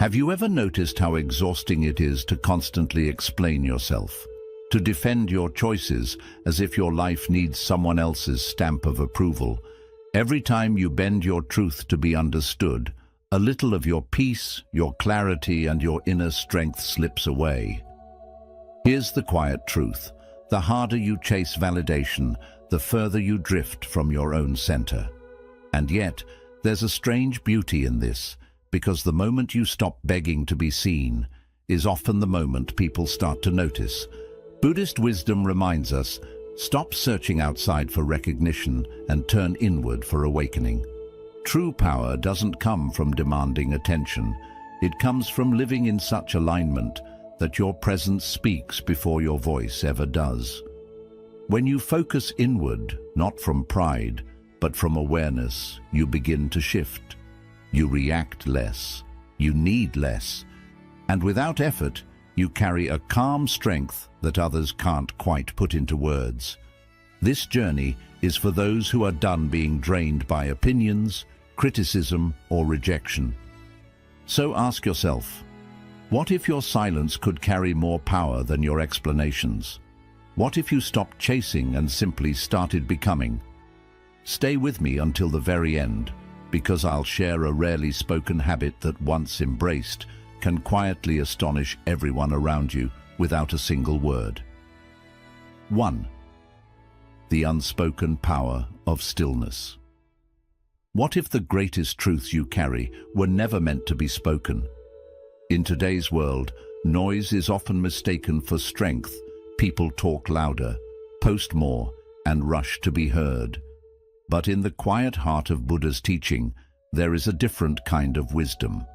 Have you ever noticed how exhausting it is to constantly explain yourself, to defend your choices as if your life needs someone else's stamp of approval? Every time you bend your truth to be understood, a little of your peace, your clarity, and your inner strength slips away. Here's the quiet truth. The harder you chase validation, the further you drift from your own center. And yet, there's a strange beauty in this, because the moment you stop begging to be seen is often the moment people start to notice. Buddhist wisdom reminds us, stop searching outside for recognition and turn inward for awakening. True power doesn't come from demanding attention. It comes from living in such alignment that your presence speaks before your voice ever does. When you focus inward, not from pride, but from awareness, you begin to shift. You react less, you need less, and without effort, you carry a calm strength that others can't quite put into words. This journey is for those who are done being drained by opinions, criticism, or rejection. So ask yourself, what if your silence could carry more power than your explanations? What if you stopped chasing and simply started becoming? Stay with me until the very end, because I'll share a rarely spoken habit that, once embraced, can quietly astonish everyone around you without a single word. 1. The unspoken power of stillness. What if the greatest truths you carry were never meant to be spoken? In today's world, noise is often mistaken for strength. People talk louder, post more, and rush to be heard. But in the quiet heart of Buddha's teaching, there is a different kind of wisdom.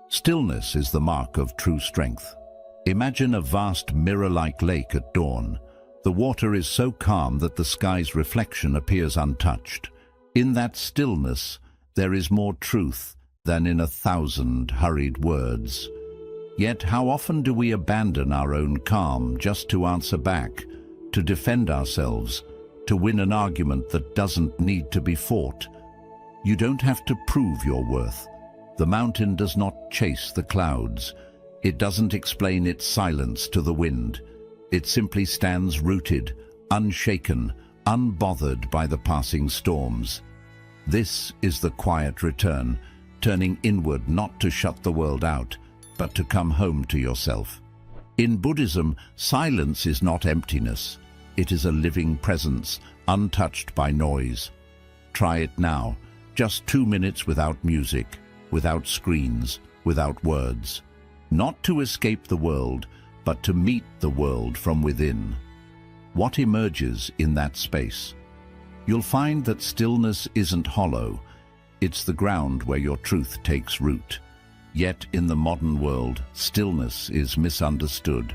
Stillness is the mark of true strength. Imagine a vast mirror-like lake at dawn. The water is so calm that the sky's reflection appears untouched. In that stillness, there is more truth than in 1,000 hurried words. Yet how often do we abandon our own calm just to answer back, to defend ourselves, to win an argument that doesn't need to be fought? You don't have to prove your worth. The mountain does not chase the clouds. It doesn't explain its silence to the wind. It simply stands rooted, unshaken, unbothered by the passing storms. This is the quiet return, turning inward not to shut the world out, but to come home to yourself. In Buddhism, silence is not emptiness. It is a living presence, untouched by noise. Try it now, just 2 minutes without music, without screens, without words. Not to escape the world, but to meet the world from within. What emerges in that space? You'll find that stillness isn't hollow. It's the ground where your truth takes root. Yet in the modern world, stillness is misunderstood.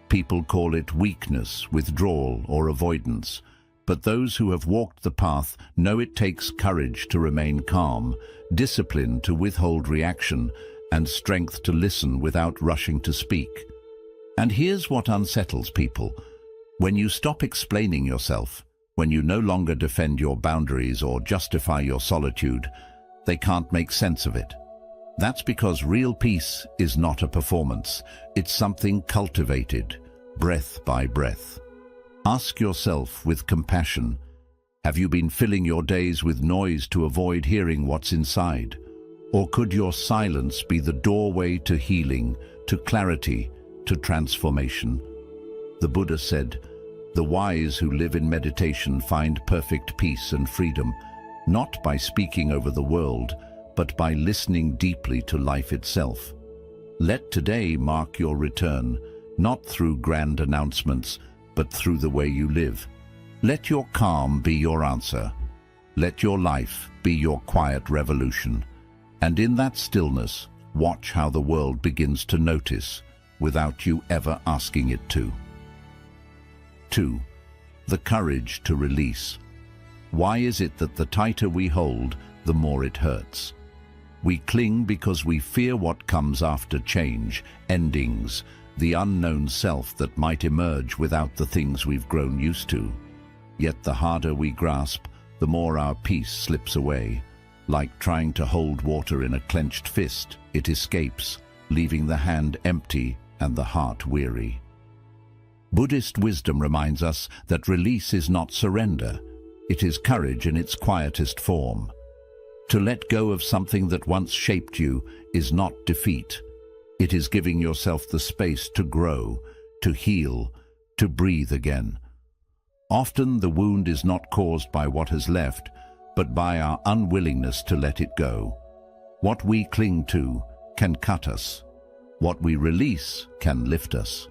People call it weakness, withdrawal, or avoidance. But those who have walked the path know it takes courage to remain calm, discipline to withhold reaction, and strength to listen without rushing to speak. And here's what unsettles people. When you stop explaining yourself, when you no longer defend your boundaries or justify your solitude, they can't make sense of it. That's because real peace is not a performance. It's something cultivated, breath by breath. Ask yourself with compassion, have you been filling your days with noise to avoid hearing what's inside? Or could your silence be the doorway to healing, to clarity, to transformation? The Buddha said, "The wise who live in meditation find perfect peace and freedom, not by speaking over the world, but by listening deeply to life itself." Let today mark your return, not through grand announcements, but through the way you live. Let your calm be your answer. Let your life be your quiet revolution. And in that stillness, watch how the world begins to notice, without you ever asking it to. 2. The courage to release. Why is it that the tighter we hold, the more it hurts? We cling because we fear what comes after change, endings, the unknown self that might emerge without the things we've grown used to. Yet the harder we grasp, the more our peace slips away. Like trying to hold water in a clenched fist, it escapes, leaving the hand empty and the heart weary. Buddhist wisdom reminds us that release is not surrender. It is courage in its quietest form. To let go of something that once shaped you is not defeat. It is giving yourself the space to grow, to heal, to breathe again. Often the wound is not caused by what has left, but by our unwillingness to let it go. What we cling to can cut us. What we release can lift us.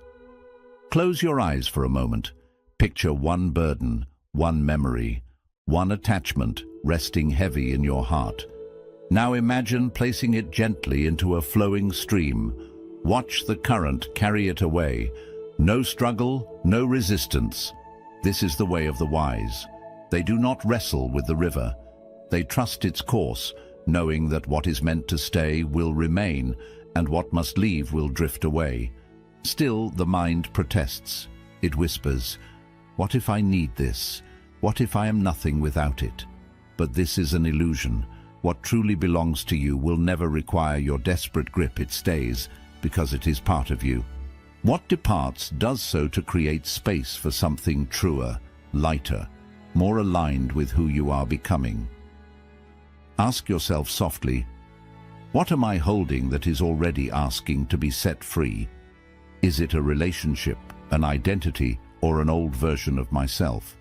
Close your eyes for a moment. Picture one burden, one memory, one attachment resting heavy in your heart. Now imagine placing it gently into a flowing stream. Watch the current carry it away. No struggle, no resistance. This is the way of the wise. They do not wrestle with the river. They trust its course, knowing that what is meant to stay will remain, and what must leave will drift away. Still, the mind protests. It whispers, "What if I need this? What if I am nothing without it?" But this is an illusion. What truly belongs to you will never require your desperate grip. It stays because it is part of you. What departs does so to create space for something truer, lighter, more aligned with who you are becoming. Ask yourself softly, what am I holding that is already asking to be set free? Is it a relationship, an identity, or an old version of myself?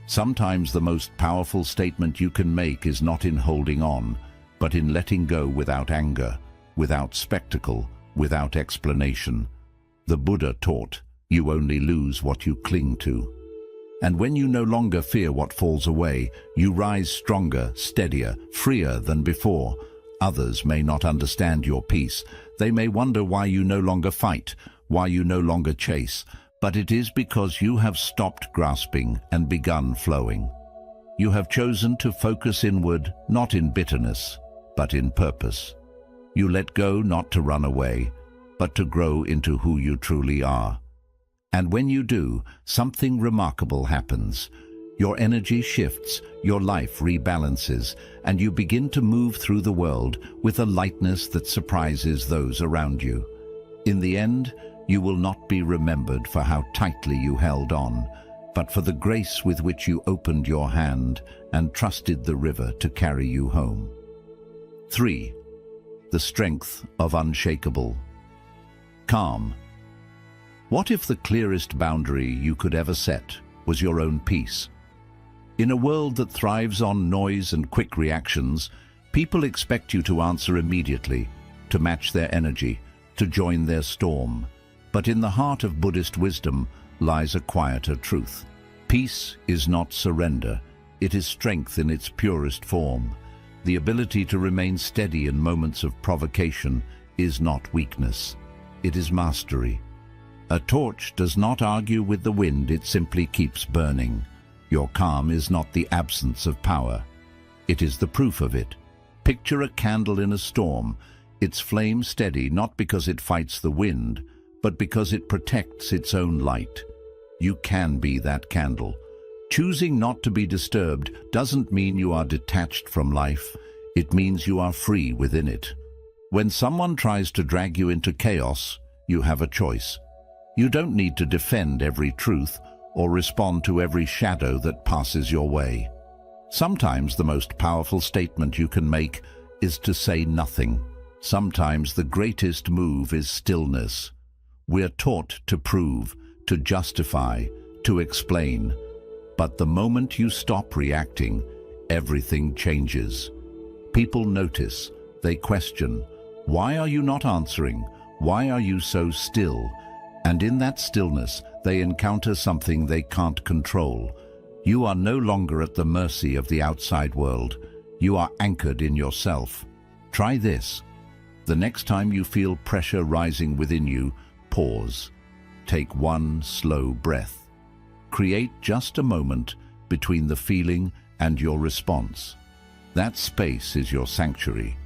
Sometimes the most powerful statement you can make is not in holding on, but in letting go without anger, without spectacle, without explanation. The Buddha taught, you only lose what you cling to. And when you no longer fear what falls away, you rise stronger, steadier, freer than before. Others may not understand your peace. They may wonder why you no longer fight, why you no longer chase, but it is because you have stopped grasping and begun flowing. You have chosen to focus inward, not in bitterness, but in purpose. You let go not to run away, but to grow into who you truly are. And when you do, something remarkable happens. Your energy shifts, your life rebalances, and you begin to move through the world with a lightness that surprises those around you. In the end, you will not be remembered for how tightly you held on, but for the grace with which you opened your hand and trusted the river to carry you home. 3. The strength of unshakable. Calm. What if the clearest boundary you could ever set was your own peace? In a world that thrives on noise and quick reactions, people expect you to answer immediately, to match their energy, to join their storm. But in the heart of Buddhist wisdom lies a quieter truth. Peace is not surrender. It is strength in its purest form. The ability to remain steady in moments of provocation is not weakness. It is mastery. A torch does not argue with the wind, it simply keeps burning. Your calm is not the absence of power. It is the proof of it. Picture a candle in a storm. Its flame steady not because it fights the wind, but because it protects its own light. You can be that candle. Choosing not to be disturbed doesn't mean you are detached from life. It means you are free within it. When someone tries to drag you into chaos, you have a choice. You don't need to defend every truth or respond to every shadow that passes your way. Sometimes the most powerful statement you can make is to say nothing. Sometimes the greatest move is stillness. We're taught to prove, to justify, to explain. But the moment you stop reacting, everything changes. People notice, they question, why are you not answering? Why are you so still? And in that stillness, they encounter something they can't control. You are no longer at the mercy of the outside world. You are anchored in yourself. Try this. The next time you feel pressure rising within you, pause. Take one slow breath. Create just a moment between the feeling and your response. That space is your sanctuary.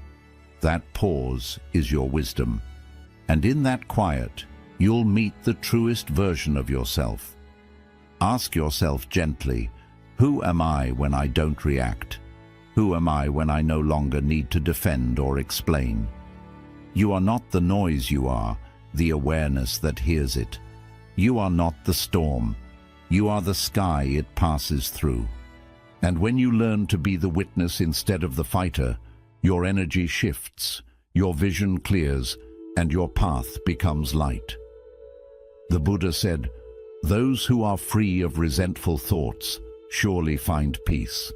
That pause is your wisdom. And in that quiet, you'll meet the truest version of yourself. Ask yourself gently, who am I when I don't react? Who am I when I no longer need to defend or explain? You are not the noise, you are the awareness that hears it. You are not the storm. You are the sky it passes through. And when you learn to be the witness instead of the fighter, your energy shifts, your vision clears, and your path becomes light. The Buddha said, "Those who are free of resentful thoughts surely find peace."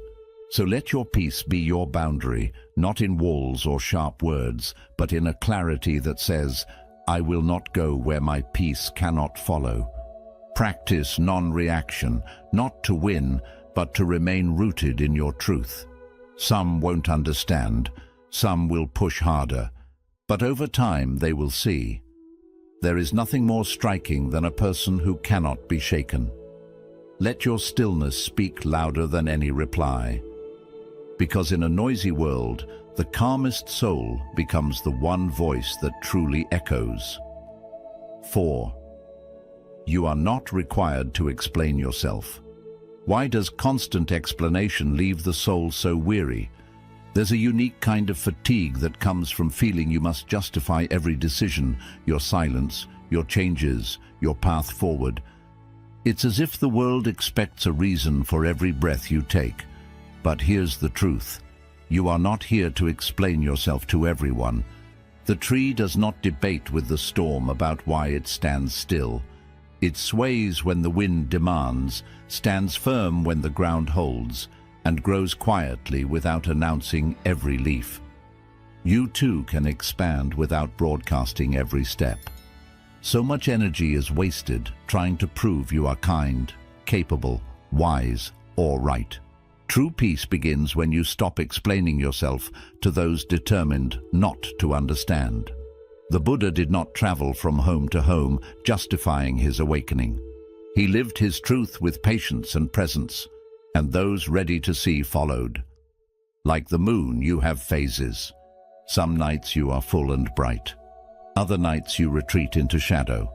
So let your peace be your boundary, not in walls or sharp words, but in a clarity that says, "I will not go where my peace cannot follow." Practice non-reaction, not to win, but to remain rooted in your truth. Some won't understand, some will push harder, but over time they will see. There is nothing more striking than a person who cannot be shaken. Let your stillness speak louder than any reply. Because in a noisy world, the calmest soul becomes the one voice that truly echoes. 4. You are not required to explain yourself. Why does constant explanation leave the soul so weary? There's a unique kind of fatigue that comes from feeling you must justify every decision, your silence, your changes, your path forward. It's as if the world expects a reason for every breath you take. But here's the truth. You are not here to explain yourself to everyone. The tree does not debate with the storm about why it stands still. It sways when the wind demands, stands firm when the ground holds, and grows quietly without announcing every leaf. You too can expand without broadcasting every step. So much energy is wasted trying to prove you are kind, capable, wise, or right. True peace begins when you stop explaining yourself to those determined not to understand. The Buddha did not travel from home to home justifying his awakening. He lived his truth with patience and presence, and those ready to see followed. Like the moon, you have phases. Some nights you are full and bright. Other nights you retreat into shadow.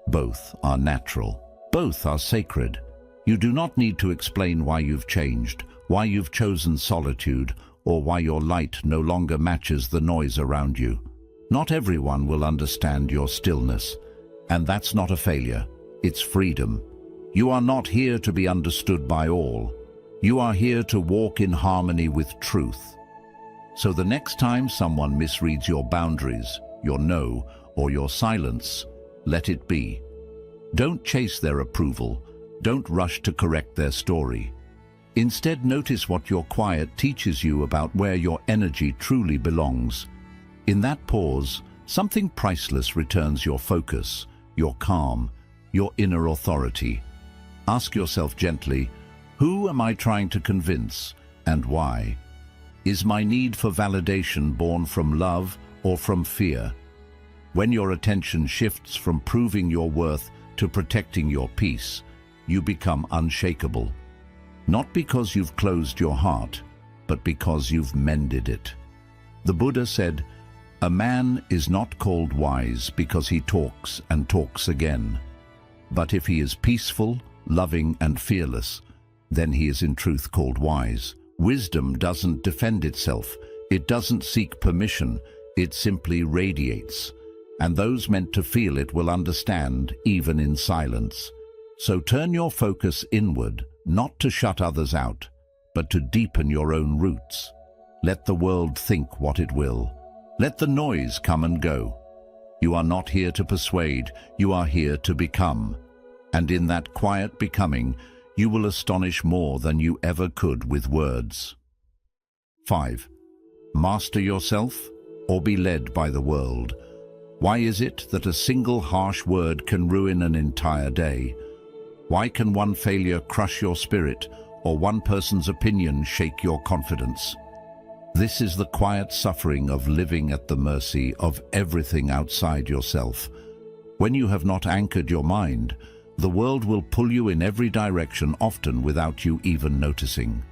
Both are natural. Both are sacred. You do not need to explain why you've changed, why you've chosen solitude, or why your light no longer matches the noise around you. Not everyone will understand your stillness, and that's not a failure, it's freedom. You are not here to be understood by all. You are here to walk in harmony with truth. So the next time someone misreads your boundaries, your no, or your silence, let it be. Don't chase their approval. Don't rush to correct their story. Instead, notice what your quiet teaches you about where your energy truly belongs. In that pause, something priceless returns your focus, your calm, your inner authority. Ask yourself gently, who am I trying to convince, and why? Is my need for validation born from love or from fear? When your attention shifts from proving your worth to protecting your peace, you become unshakable. Not because you've closed your heart, but because you've mended it. The Buddha said, "A man is not called wise because he talks and talks again. But if he is peaceful, loving, and fearless, then he is in truth called wise." Wisdom doesn't defend itself. It doesn't seek permission. It simply radiates. And those meant to feel it will understand, even in silence. So turn your focus inward, not to shut others out, but to deepen your own roots. Let the world think what it will. Let the noise come and go. You are not here to persuade, you are here to become. And in that quiet becoming, you will astonish more than you ever could with words. 5. Master yourself or be led by the world. Why is it that a single harsh word can ruin an entire day? Why can one failure crush your spirit or one person's opinion shake your confidence? This is the quiet suffering of living at the mercy of everything outside yourself. When you have not anchored your mind, the world will pull you in every direction, often without you even noticing.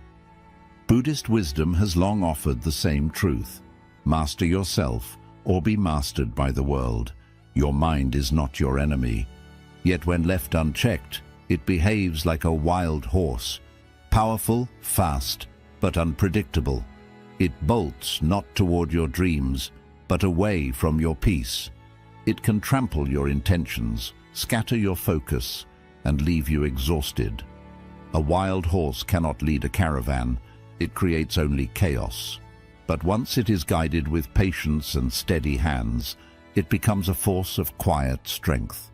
Buddhist wisdom has long offered the same truth. Master yourself or be mastered by the world. Your mind is not your enemy. Yet when left unchecked, it behaves like a wild horse. Powerful, fast, but unpredictable. It bolts not toward your dreams, but away from your peace. It can trample your intentions, scatter your focus, and leave you exhausted. A wild horse cannot lead a caravan. It creates only chaos. But once it is guided with patience and steady hands, it becomes a force of quiet strength.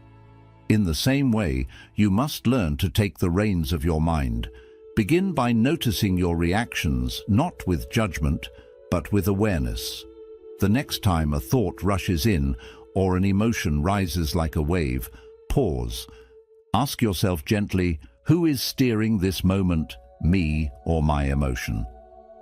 In the same way, you must learn to take the reins of your mind. Begin by noticing your reactions, not with judgment, but with awareness. The next time a thought rushes in or an emotion rises like a wave, pause. Ask yourself gently, who is steering this moment, me or my emotion?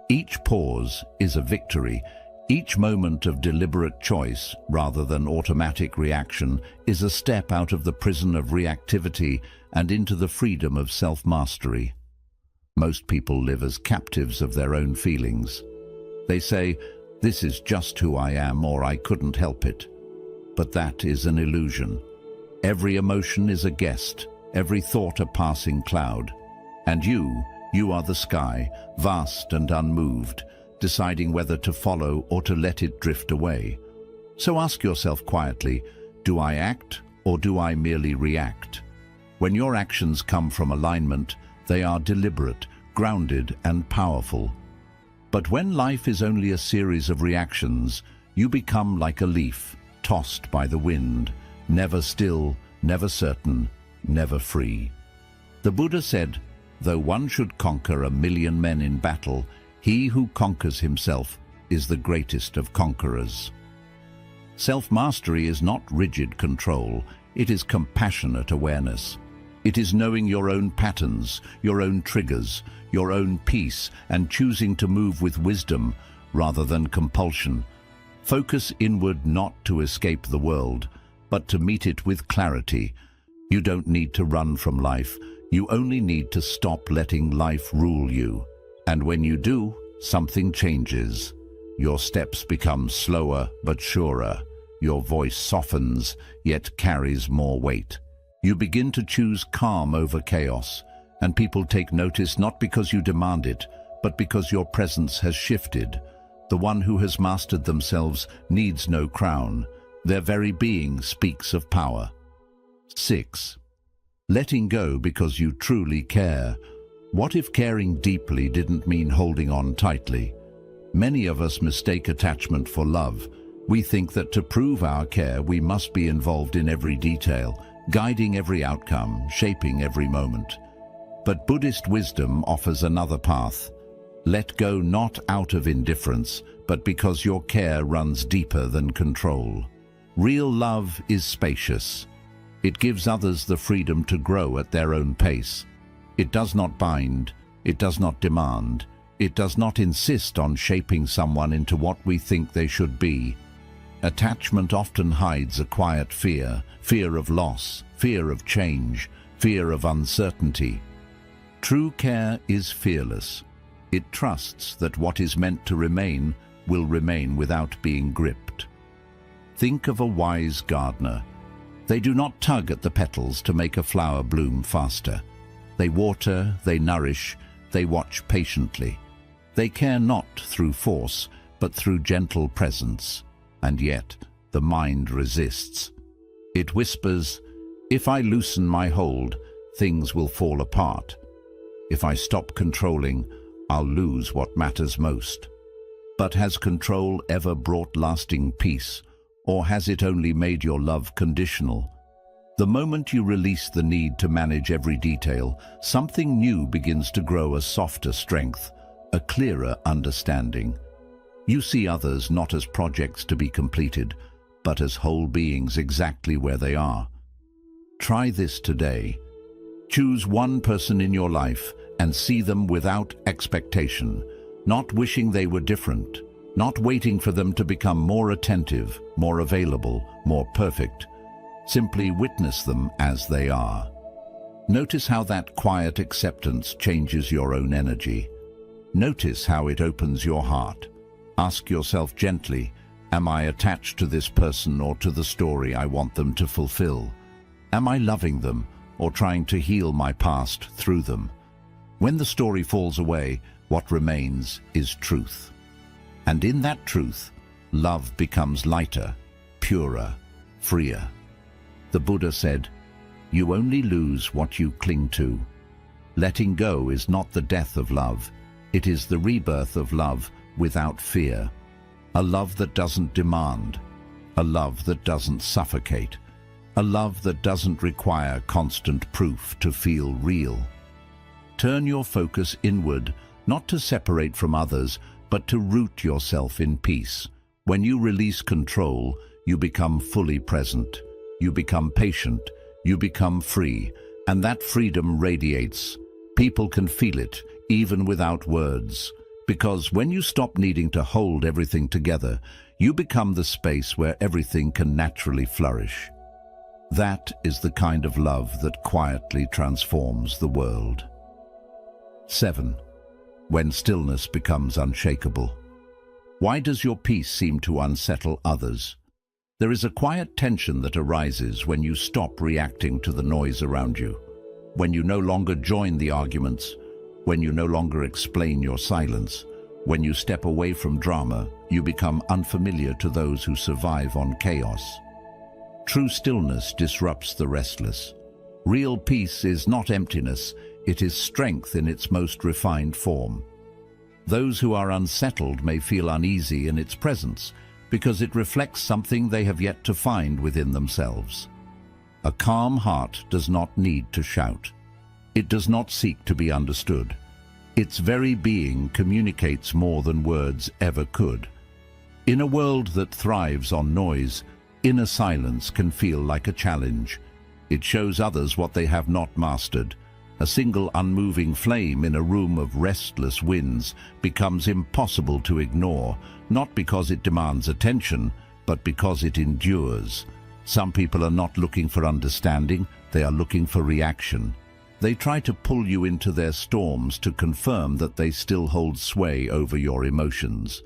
Each pause is a victory. Each moment of deliberate choice, rather than automatic reaction, is a step out of the prison of reactivity and into the freedom of self-mastery. Most people live as captives of their own feelings. They say, "This is just who I am," or "I couldn't help it." But that is an illusion. Every emotion is a guest, every thought a passing cloud. And you are the sky, vast and unmoved, deciding whether to follow or to let it drift away. So ask yourself quietly, do I act or do I merely react? When your actions come from alignment, they are deliberate, grounded and powerful. But when life is only a series of reactions, you become like a leaf, tossed by the wind, never still, never certain, never free. The Buddha said, "Though one should conquer 1,000,000 men in battle, he who conquers himself is the greatest of conquerors." Self-mastery is not rigid control, it is compassionate awareness. It is knowing your own patterns, your own triggers, your own peace, and choosing to move with wisdom rather than compulsion. Focus inward not to escape the world, but to meet it with clarity. You don't need to run from life, you only need to stop letting life rule you. And when you do, something changes. Your steps become slower but surer. Your voice softens, yet carries more weight. You begin to choose calm over chaos, and people take notice not because you demand it, but because your presence has shifted. The one who has mastered themselves needs no crown. Their very being speaks of power. 6. Letting go because you truly care. What if caring deeply didn't mean holding on tightly? Many of us mistake attachment for love. We think that to prove our care, we must be involved in every detail, guiding every outcome, shaping every moment. But Buddhist wisdom offers another path. Let go not out of indifference, but because your care runs deeper than control. Real love is spacious. It gives others the freedom to grow at their own pace. It does not bind, it does not demand, it does not insist on shaping someone into what we think they should be. Attachment often hides a quiet fear, fear of loss, fear of change, fear of uncertainty. True care is fearless. It trusts that what is meant to remain will remain without being gripped. Think of a wise gardener. They do not tug at the petals to make a flower bloom faster. They water, they nourish, they watch patiently. They care not through force, but through gentle presence. And yet, the mind resists. It whispers, "If I loosen my hold, things will fall apart. If I stop controlling, I'll lose what matters most." But has control ever brought lasting peace, or has it only made your love conditional? The moment you release the need to manage every detail, something new begins to grow, a softer strength, a clearer understanding. You see others not as projects to be completed, but as whole beings exactly where they are. Try this today. Choose one person in your life and see them without expectation, not wishing they were different, not waiting for them to become more attentive, more available, more perfect. Simply witness them as they are. Notice how that quiet acceptance changes your own energy. Notice how it opens your heart. Ask yourself gently, am I attached to this person or to the story I want them to fulfill? Am I loving them or trying to heal my past through them? When the story falls away, what remains is truth. And in that truth love becomes lighter, purer, freer. The Buddha said, "You only lose what you cling to." Letting go is not the death of love. It is the rebirth of love without fear. A love that doesn't demand. A love that doesn't suffocate. A love that doesn't require constant proof to feel real. Turn your focus inward, not to separate from others, but to root yourself in peace. When you release control, you become fully present. You become patient. You become free. And that freedom radiates. People can feel it, even without words. Because when you stop needing to hold everything together, you become the space where everything can naturally flourish. That is the kind of love that quietly transforms the world. 7. When stillness becomes unshakable. Why does your peace seem to unsettle others? There is a quiet tension that arises when you stop reacting to the noise around you, when you no longer join the arguments, when you no longer explain your silence. When you step away from drama, you become unfamiliar to those who survive on chaos. True stillness disrupts the restless. Real peace is not emptiness, it is strength in its most refined form. Those who are unsettled may feel uneasy in its presence because it reflects something they have yet to find within themselves. A calm heart does not need to shout. It does not seek to be understood. Its very being communicates more than words ever could. In a world that thrives on noise, inner silence can feel like a challenge. It shows others what they have not mastered. A single unmoving flame in a room of restless winds becomes impossible to ignore, not because it demands attention, but because it endures. Some people are not looking for understanding, they are looking for reaction. They try to pull you into their storms to confirm that they still hold sway over your emotions.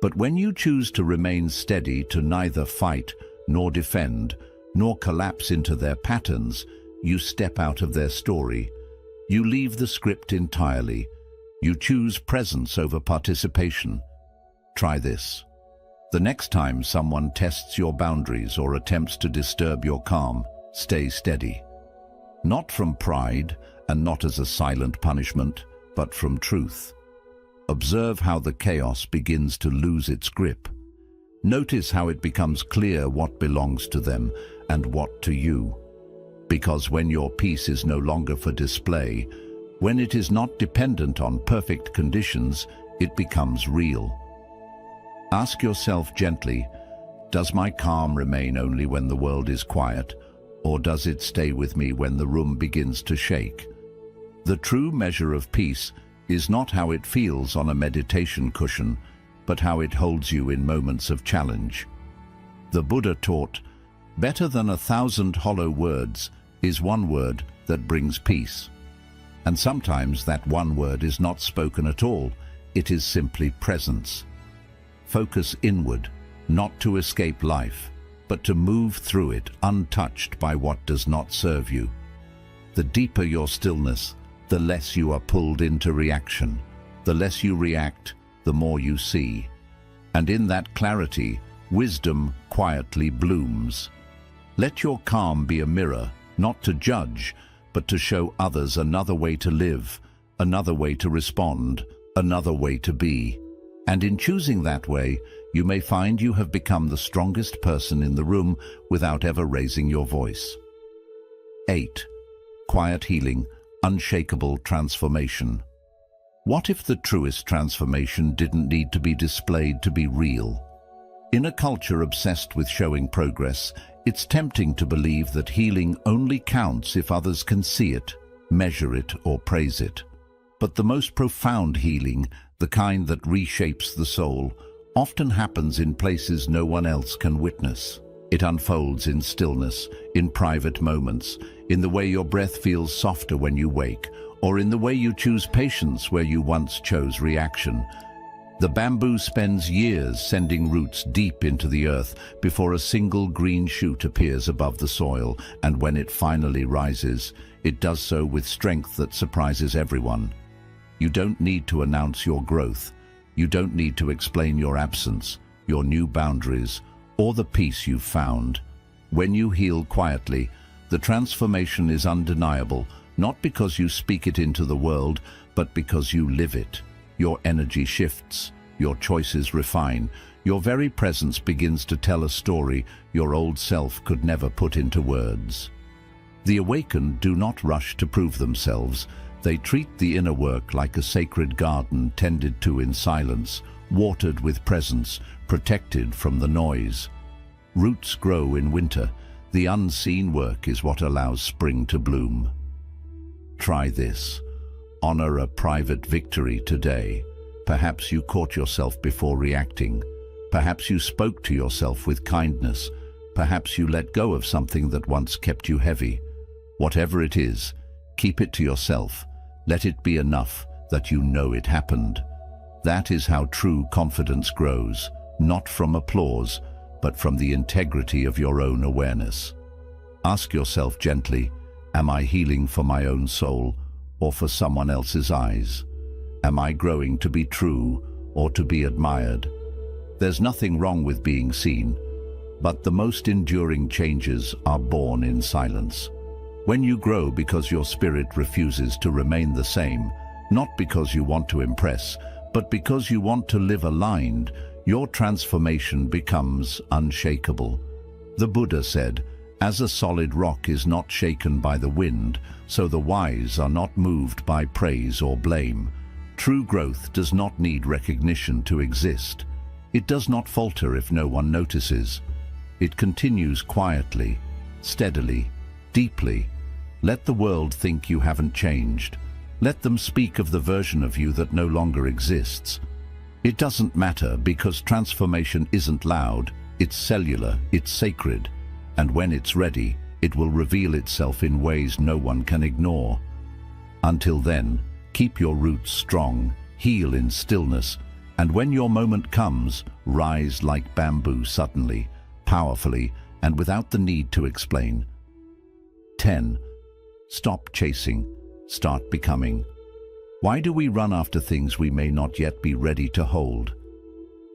But when you choose to remain steady, to neither fight nor defend, nor collapse into their patterns, you step out of their story. You leave the script entirely. You choose presence over participation. Try this. The next time someone tests your boundaries or attempts to disturb your calm, stay steady. Not from pride and not as a silent punishment, but from truth. Observe how the chaos begins to lose its grip. Notice how it becomes clear what belongs to them and what to you. Because when your peace is no longer for display, when it is not dependent on perfect conditions, it becomes real. Ask yourself gently, does my calm remain only when the world is quiet, or does it stay with me when the room begins to shake? The true measure of peace is not how it feels on a meditation cushion, but how it holds you in moments of challenge. The Buddha taught, better than 1,000 hollow words is one word that brings peace. And sometimes that one word is not spoken at all, it is simply presence. Focus inward, not to escape life, but to move through it untouched by what does not serve you. The deeper your stillness, the less you are pulled into reaction. The less you react, the more you see. And in that clarity, wisdom quietly blooms. Let your calm be a mirror, not to judge, but to show others another way to live, another way to respond, another way to be. And in choosing that way, you may find you have become the strongest person in the room without ever raising your voice. 8. Quiet healing, unshakable transformation. What if the truest transformation didn't need to be displayed to be real? In a culture obsessed with showing progress, it's tempting to believe that healing only counts if others can see it, measure it, or praise it. But the most profound healing, the kind that reshapes the soul, often happens in places no one else can witness. It unfolds in stillness, in private moments, in the way your breath feels softer when you wake, or in the way you choose patience where you once chose reaction. The bamboo spends years sending roots deep into the earth before a single green shoot appears above the soil, and when it finally rises, it does so with strength that surprises everyone. You don't need to announce your growth. You don't need to explain your absence. your new boundaries, or the peace you've found. When you heal quietly, the transformation is undeniable, not because you speak it into the world, but because you live it. Your energy shifts, your choices refine, your very presence begins to tell a story your old self could never put into words. The awakened do not rush to prove themselves. They treat the inner work like a sacred garden tended to in silence, watered with presence, protected from the noise. Roots grow in winter. The unseen work is what allows spring to bloom. Try this. Honor a private victory today. Perhaps you caught yourself before reacting. Perhaps you spoke to yourself with kindness. Perhaps you let go of something that once kept you heavy. Whatever it is, keep it to yourself. Let it be enough that you know it happened. That is how true confidence grows, not from applause, but from the integrity of your own awareness. Ask yourself gently, am I healing for my own soul or for someone else's eyes? Am I growing to be true or to be admired? There's nothing wrong with being seen, but the most enduring changes are born in silence. When you grow because your spirit refuses to remain the same, not because you want to impress, but because you want to live aligned, your transformation becomes unshakable. The Buddha said, "As a solid rock is not shaken by the wind, so the wise are not moved by praise or blame." True growth does not need recognition to exist. It does not falter if no one notices. It continues quietly, steadily, deeply. Let the world think you haven't changed. Let them speak of the version of you that no longer exists. It doesn't matter, because transformation isn't loud, it's cellular, it's sacred, and when it's ready, it will reveal itself in ways no one can ignore. Until then, keep your roots strong, heal in stillness, and when your moment comes, rise like bamboo suddenly, powerfully, and without the need to explain. 10. Stop chasing, start becoming. Why do we run after things we may not yet be ready to hold?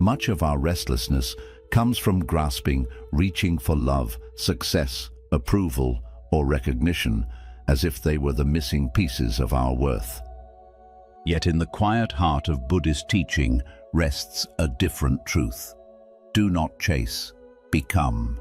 Much of our restlessness comes from grasping, reaching for love, success, approval, or recognition, as if they were the missing pieces of our worth. Yet in the quiet heart of Buddhist teaching rests a different truth. Do not chase, become.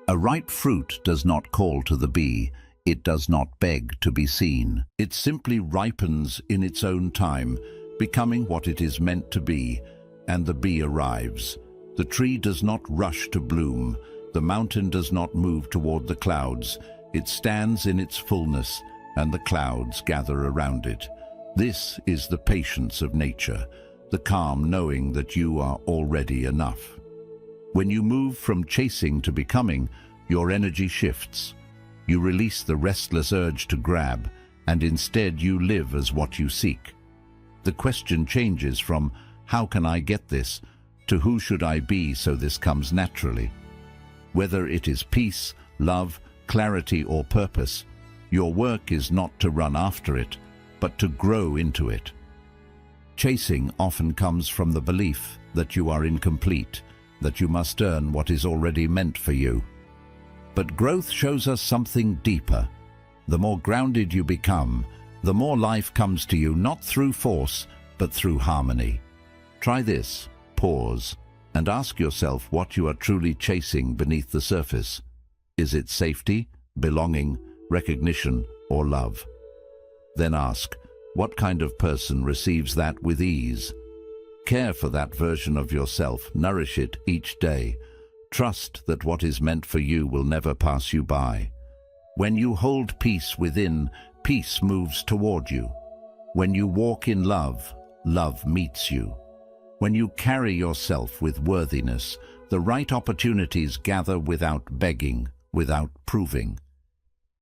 A ripe fruit does not call to the bee. It does not beg to be seen. It simply ripens in its own time, becoming what it is meant to be, and the bee arrives. The tree does not rush to bloom. The mountain does not move toward the clouds. It stands in its fullness, and the clouds gather around it. This is the patience of nature, the calm knowing that you are already enough. When you move from chasing to becoming, your energy shifts. You release the restless urge to grab, and instead you live as what you seek. The question changes from, how can I get this, to who should I be so this comes naturally? Whether it is peace, love, clarity, or purpose, your work is not to run after it, but to grow into it. Chasing often comes from the belief that you are incomplete, that you must earn what is already meant for you. But growth shows us something deeper. The more grounded you become, the more life comes to you, not through force, but through harmony. Try this. Pause and ask yourself what you are truly chasing beneath the surface. Is it safety, belonging, recognition, or love? Then ask, what kind of person receives that with ease? Care for that version of yourself, nourish it each day. Trust that what is meant for you will never pass you by. When you hold peace within, peace moves toward you. When you walk in love, love meets you. When you carry yourself with worthiness, the right opportunities gather without begging, without proving.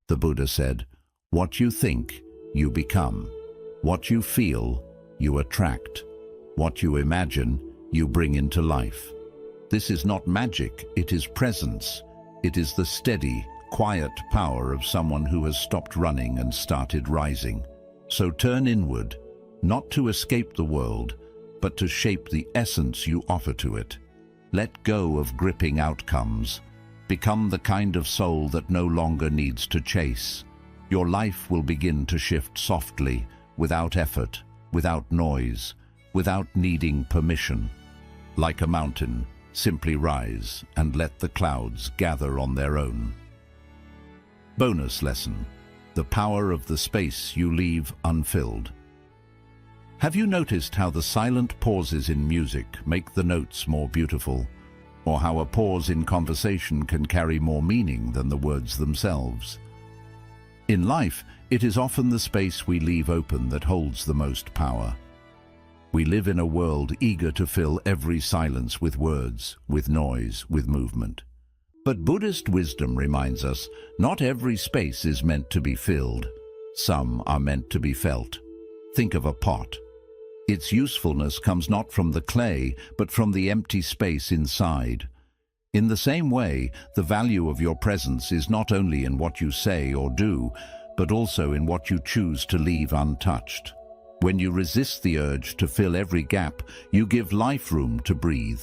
The Buddha said, "What you think, you become. What you feel, you attract. What you imagine, you bring into life." This is not magic, it is presence. It is the steady, quiet power of someone who has stopped running and started rising. So turn inward, not to escape the world, but to shape the essence you offer to it. Let go of gripping outcomes. Become the kind of soul that no longer needs to chase. Your life will begin to shift softly, without effort, without noise, without needing permission. Like a mountain, simply rise and let the clouds gather on their own. Bonus lesson: the power of the space you leave unfilled. Have you noticed how the silent pauses in music make the notes more beautiful, or how a pause in conversation can carry more meaning than the words themselves? In life, it is often the space we leave open that holds the most power. We live in a world eager to fill every silence with words, with noise, with movement. But Buddhist wisdom reminds us, not every space is meant to be filled. Some are meant to be felt. Think of a pot. Its usefulness comes not from the clay, but from the empty space inside. In the same way, the value of your presence is not only in what you say or do, but also in what you choose to leave untouched. When you resist the urge to fill every gap, you give life room to breathe.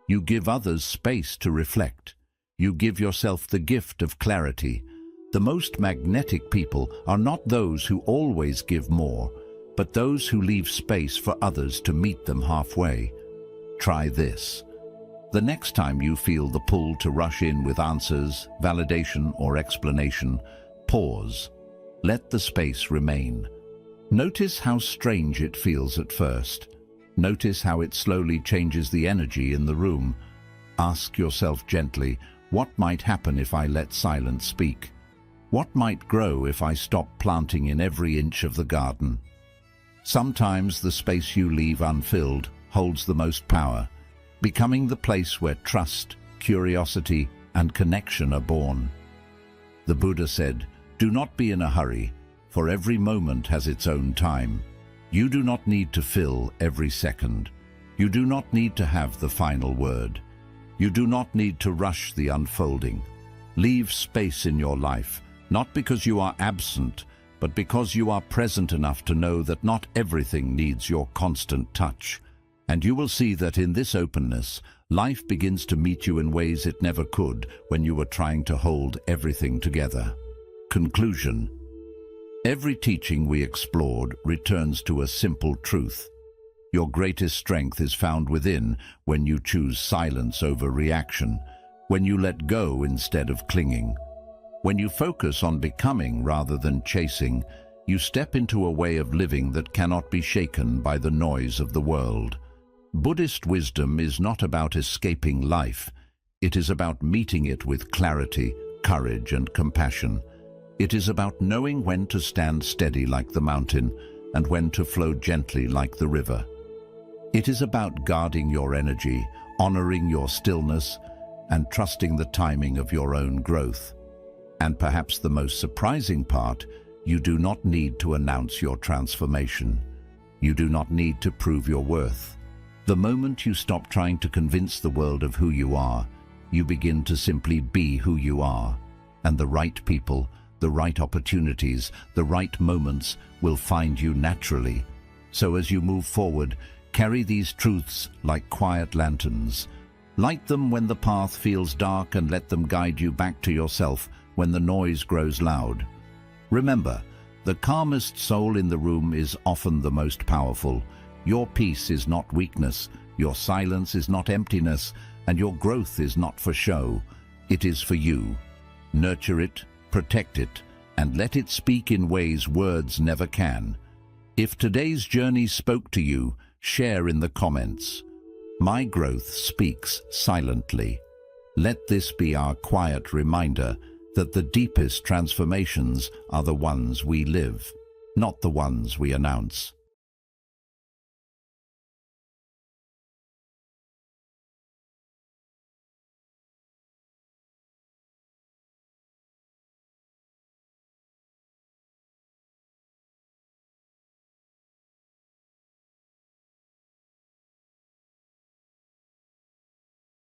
You give others space to reflect. You give yourself the gift of clarity. The most magnetic people are not those who always give more, but those who leave space for others to meet them halfway. Try this. The next time you feel the pull to rush in with answers, validation, or explanation, pause. Let the space remain. Notice how strange it feels at first. Notice how it slowly changes the energy in the room. Ask yourself gently, what might happen if I let silence speak? What might grow if I stop planting in every inch of the garden? Sometimes the space you leave unfilled holds the most power, becoming the place where trust, curiosity, and connection are born. The Buddha said, "Do not be in a hurry, for every moment has its own time. You do not need to fill every second. You do not need to have the final word. You do not need to rush the unfolding. Leave space in your life, not because you are absent, but because you are present enough to know that not everything needs your constant touch. And you will see that in this openness, life begins to meet you in ways it never could when you were trying to hold everything together." Conclusion: every teaching we explored returns to a simple truth. Your greatest strength is found within when you choose silence over reaction, when you let go instead of clinging. When you focus on becoming rather than chasing, you step into a way of living that cannot be shaken by the noise of the world. Buddhist wisdom is not about escaping life. It is about meeting it with clarity, courage, and compassion. It is about knowing when to stand steady like the mountain and when to flow gently like the river. It is about guarding your energy, honoring your stillness, and trusting the timing of your own growth. And perhaps the most surprising part, you do not need to announce your transformation. You do not need to prove your worth. The moment you stop trying to convince the world of who you are, you begin to simply be who you are. And the right people, the right opportunities, the right moments will find you naturally. So as you move forward, carry these truths like quiet lanterns. Light them when the path feels dark and let them guide you back to yourself when the noise grows loud. Remember, the calmest soul in the room is often the most powerful. Your peace is not weakness, your silence is not emptiness, and your growth is not for show. It is for you. Nurture it, protect it, and let it speak in ways words never can. If today's journey spoke to you, share in the comments. My growth speaks silently. Let this be our quiet reminder that the deepest transformations are the ones we live, not the ones we announce.